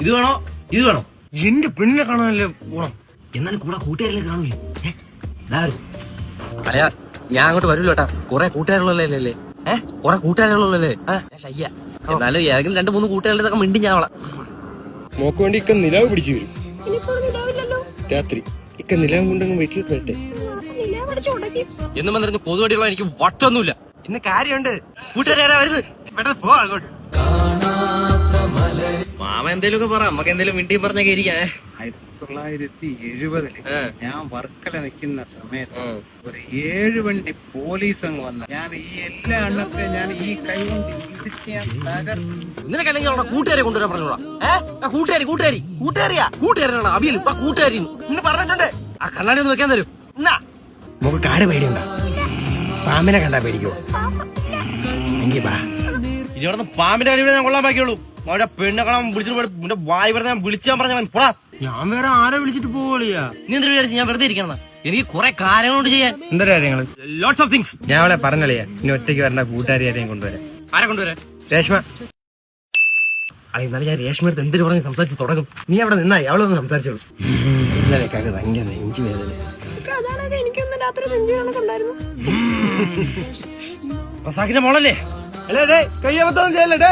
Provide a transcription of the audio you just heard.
ഇത് വേണോ ഇത് വേണോ? എന്റെ പെണ്ണിനെ കാണാനല്ലേ പോണം. എന്നാലും കൂടെ കൂട്ടുകാരിലെ കാണൂലേ? അല്ല ഞാൻ അങ്ങോട്ട് വരൂല്ലോ കേട്ടാ. കൊറേ കൂട്ടുകാരുള്ളല്ലേ കൊറേ കൂട്ടുകാരുള്ളല്ലേ ശയ്യ. എന്നാലും ഏതെങ്കിലും 2-3 കൂട്ടുകാരുടെ മിണ്ടി ഞാൻ അവളെ മോക്ക് വേണ്ടി ഇക്ക നിലാവ് പിടിച്ചു വരും. രാത്രി ഇക്ക നിലാവ് കൊണ്ടങ്ങ് വീട്ടിൽ പോയിട്ടെ എന്നും വന്നിരുന്ന് പൊതുവടിയുള്ള എനിക്ക് വട്ടൊന്നുമില്ല. ഇന്ന് കാര്യമുണ്ട്. കൂട്ടുകാരാ വരുന്നത്. പെട്ടെന്ന് പോ അങ്ങോട്ട്. മാമ എന്തേലും പറ. നമുക്ക് എന്തേലും മിണ്ടിയും പറഞ്ഞൊക്കെ ഇരിക്കാ. 1970 ഞാൻ വർക്കല നിൽക്കുന്ന സമയത്ത് ഒരു 7 വണ്ടി പോലീസ് അങ്ങ് വന്ന ഞാൻ ഈ എല്ലാ എണ്ണത്തെ ഞാൻ ഈ കൈ കൊണ്ട് ഇടിച്ച് ഞാൻ തകർന്നു. നിനക്കല്ലെങ്കിൽ അവിടെ കൂട്ടുകാരെ കൊണ്ടുവരാൻ പറഞ്ഞോളാം. കൂട്ടുകാരിയാണ് അവിയൽ കൂട്ടുകാരി ഇന്ന് പറഞ്ഞിട്ടുണ്ട്. ആ കണ്ണാടി ഒന്ന് വെക്കാൻ തരും. എന്നാ നമുക്ക് കാട് പേടിയുണ്ടോ? പാമ്പിനെ കണ്ടാ പേടിക്കുവോ? എങ്കിൽ ബാ. ഇനി അവിടെ പാമ്പിന്റെ കാര്യം ഞാൻ കൊള്ളാൻ ബാക്കിയുള്ളൂ. അവരുടെ പെണ്ണെ കാണാൻ വിളിച്ചിട്ട് വായി വെറുതെ വിളിച്ചാൻ പറഞ്ഞ പോടാ. ഞാൻ വേറെ ആരെ വിളിച്ചിട്ട് പോവളിയാ? നീ എന്തൊരു വിചാരിച്ചു ഞാൻ വെറുതെ ഇരിക്കണം? എനിക്ക് കുറെ കാര്യങ്ങളോട് ചെയ്യാൻ. എന്തൊരു കാര്യങ്ങള്? Lots of things. ഞാൻ അവളെ പറഞ്ഞളിയാ ഇനി ഒറ്റയ്ക്ക് വരണ്ട, കൂട്ടുകാരി ആരെയും കൊണ്ടുവരാം. ആരെ കൊണ്ടുവരാൻ? രേഷ്മ. എന്നാലും ഞാൻ രേഷ്മയുടെ എന്തിനു പറഞ്ഞ് സംസാരിച്ച് തുടങ്ങും. നീ അവിടെ നിന്നായി അവളൊന്ന് സംസാരിച്ചോളൂ. ഇന്നലെ കാക്ക് ഭയങ്കര നെഞ്ചു വേദന. റസാഖിന്റെ മോളല്ലേ? കയ്യബത്തൊന്നും ചെയ്യല്ലേ?